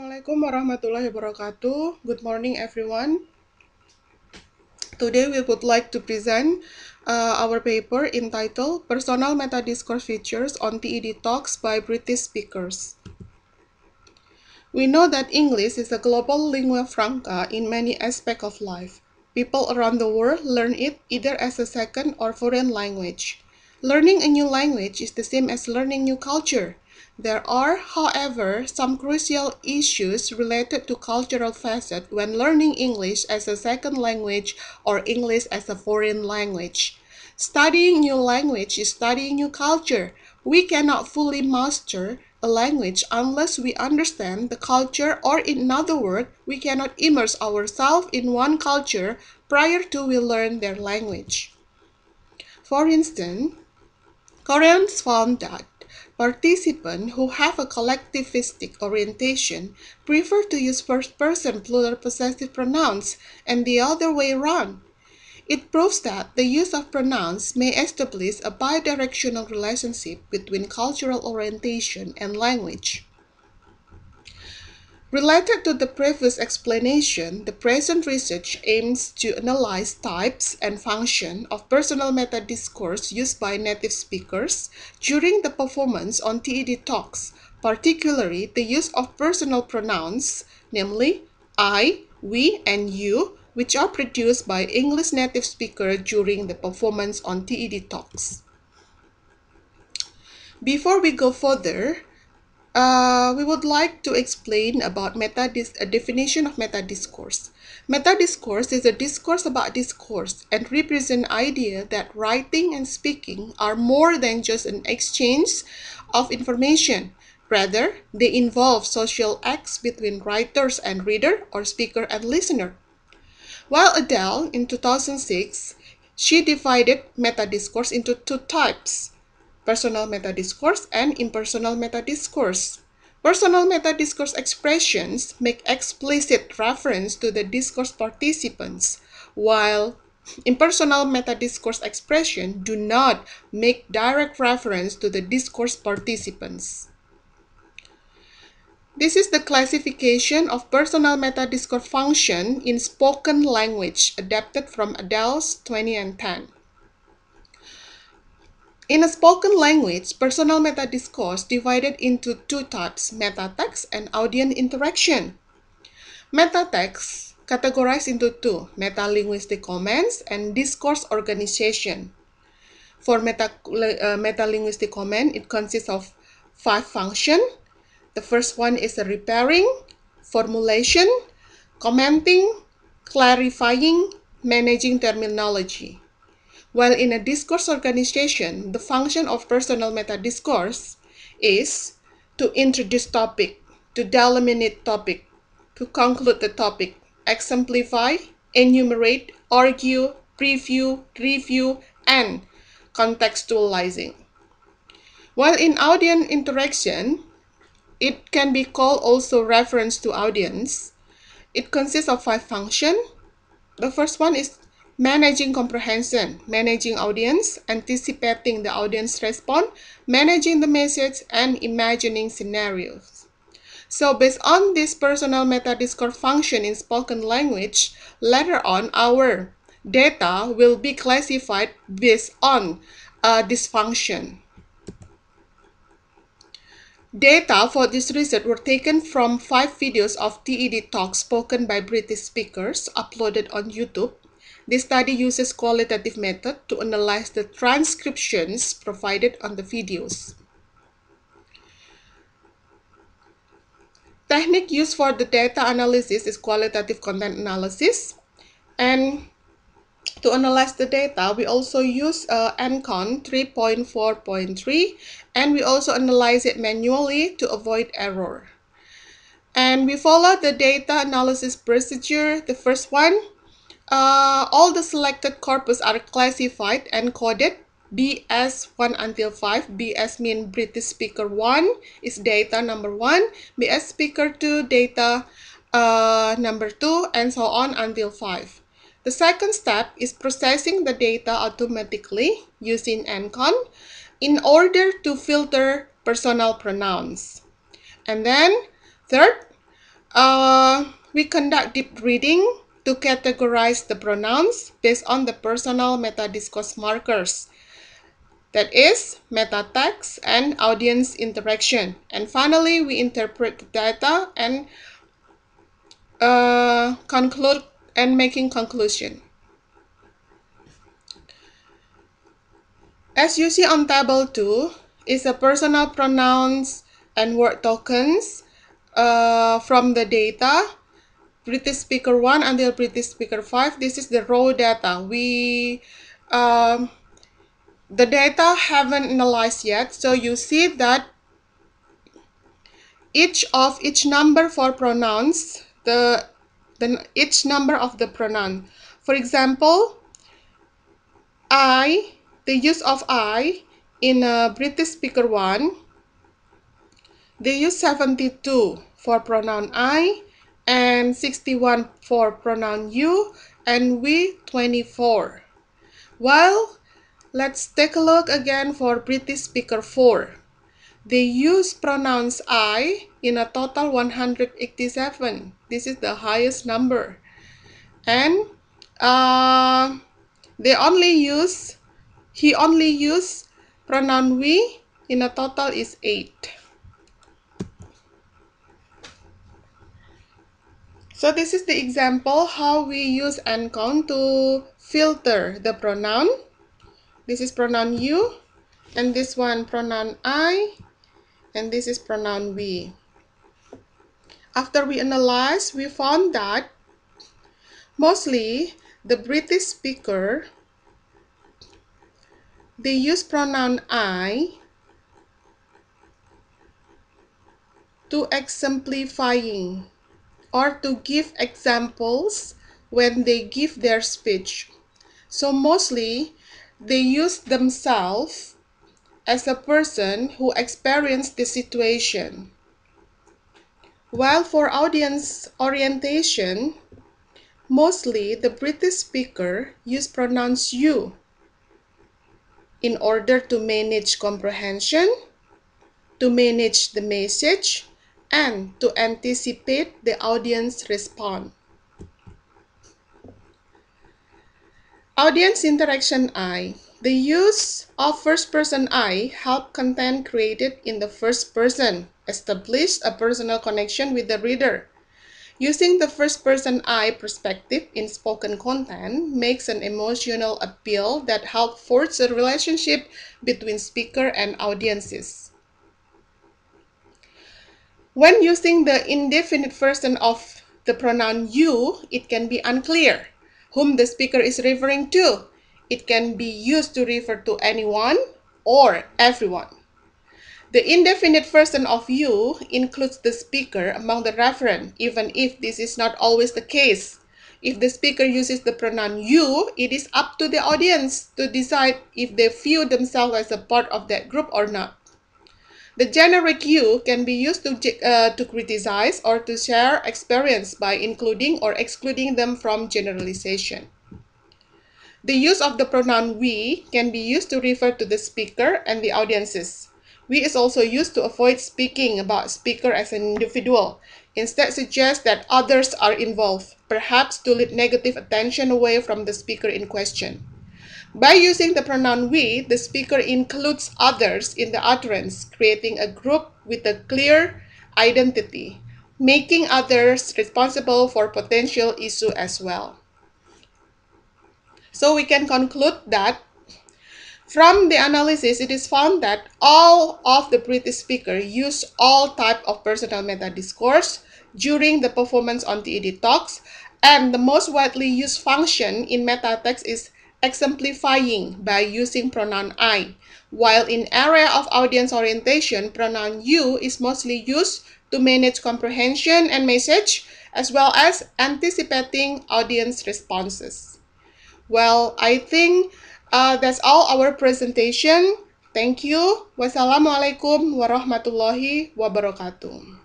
Assalamualaikum warahmatullahi wabarakatuh. Good morning, everyone. Today we would like to present our paper entitled Personal Metadiscourse Features on TED Talks by British Speakers. We know that English is a global lingua franca in many aspects of life. People around the world learn it either as a second or foreign language. Learning a new language is the same as learning new culture. There are, however, some crucial issues related to cultural facet when learning English as a second language or English as a foreign language. Studying new language is studying new culture. We cannot fully master a language unless we understand the culture, or in other words, we cannot immerse ourselves in one culture prior to we learn their language. For instance, Koreans found that participants who have a collectivistic orientation prefer to use first-person plural possessive pronouns and the other way around. It proves that the use of pronouns may establish a bidirectional relationship between cultural orientation and language. Related to the previous explanation, the present research aims to analyze types and function of personal metadiscourse used by native speakers during the performance on TED Talks, particularly the use of personal pronouns, namely I, we, and you, which are produced by English native speakers during the performance on TED Talks. Before we go further, we would like to explain about a definition of metadiscourse. Metadiscourse is a discourse about discourse and represent idea that writing and speaking are more than just an exchange of information. Rather, they involve social acts between writers and reader or speaker and listener. While Adele, in 2006, she divided metadiscourse into two types: personal metadiscourse and impersonal metadiscourse. Personal metadiscourse expressions make explicit reference to the discourse participants, while impersonal metadiscourse expressions do not make direct reference to the discourse participants. This is the classification of personal metadiscourse function in spoken language adapted from Adele's 2010. In a spoken language, personal metadiscourse divided into two types, metatext and audience interaction. Metatext categorized into two, metalinguistic comments and discourse organization. For metalinguistic comment, it consists of 5 functions. The first one is a repairing, formulation, commenting, clarifying, managing terminology. While in a discourse organization, the function of personal metadiscourse is to introduce topic, to delineate topic, to conclude the topic, exemplify, enumerate, argue, preview, review, and contextualizing. While in audience interaction, it can be called also reference to audience. It consists of 5 functions. The first one is managing comprehension, managing audience, anticipating the audience response, managing the message, and imagining scenarios. So based on this personal metadiscourse function in spoken language, later on our data will be classified based on this function. Data for this research were taken from 5 videos of TED Talks spoken by British speakers uploaded on YouTube. This study uses qualitative method to analyze the transcriptions provided on the videos. Technique used for the data analysis is qualitative content analysis. And to analyze the data, we also use NCON 3.4.3, and we also analyze it manually to avoid error. And we follow the data analysis procedure. The first one, all the selected corpus are classified and coded BS 1 until 5. BS means British speaker 1 is data number 1, BS speaker 2 data number 2, and so on until 5. The second step is processing the data automatically using NCON in order to filter personal pronouns. And then third, we conduct deep reading to categorize the pronouns based on the personal metadiscourse markers. That is, meta text and audience interaction. And finally, we interpret the data and conclude and making conclusion. As you see on table 2, is the personal pronouns and word tokens from the data. British speaker 1 until British speaker 5. This is the raw data. The data haven't analyzed yet, so you see that each number for pronouns, each number of the pronoun. For example, I, the use of I in British speaker 1, they use 72 for pronoun I and 61 for pronoun you and we 24. While let's take a look again for British speaker 4. They use pronouns I in a total 187. This is the highest number. And he only use pronoun we in a total is 8. So this is the example how we use and count to filter the pronoun. This is pronoun you, and this one pronoun I, and this is pronoun we. After we analyze, we found that mostly the British speaker, they use pronoun I to exemplifying or to give examples when they give their speech. So mostly they use themselves as a person who experienced the situation. While for audience orientation, mostly the British speaker use pronouns you in order to manage comprehension, to manage the message, and to anticipate the audience response. Audience interaction I. The use of first-person I help content created in the first person establish a personal connection with the reader. Using the first-person I perspective in spoken content makes an emotional appeal that helps forge a relationship between speaker and audiences. When using the indefinite person of the pronoun you, it can be unclear whom the speaker is referring to. It can be used to refer to anyone or everyone. The indefinite person of you includes the speaker among the referent, even if this is not always the case. If the speaker uses the pronoun you, it is up to the audience to decide if they view themselves as a part of that group or not. The generic you can be used to criticize or to share experience by including or excluding them from generalization. The use of the pronoun we can be used to refer to the speaker and the audiences. We is also used to avoid speaking about speaker as an individual. Instead, suggest that others are involved, perhaps to lead negative attention away from the speaker in question. By using the pronoun we, the speaker includes others in the utterance, creating a group with a clear identity, making others responsible for potential issue as well. So we can conclude that from the analysis, it is found that all of the British speakers use all type of personal metadiscourse during the performance on TED Talks, and the most widely used function in meta text is exemplifying by using pronoun I, while in area of audience orientation, pronoun you is mostly used to manage comprehension and message, as well as anticipating audience responses. Well, I think that's all our presentation. Thank you. Wassalamualaikum warahmatullahi wabarakatuh.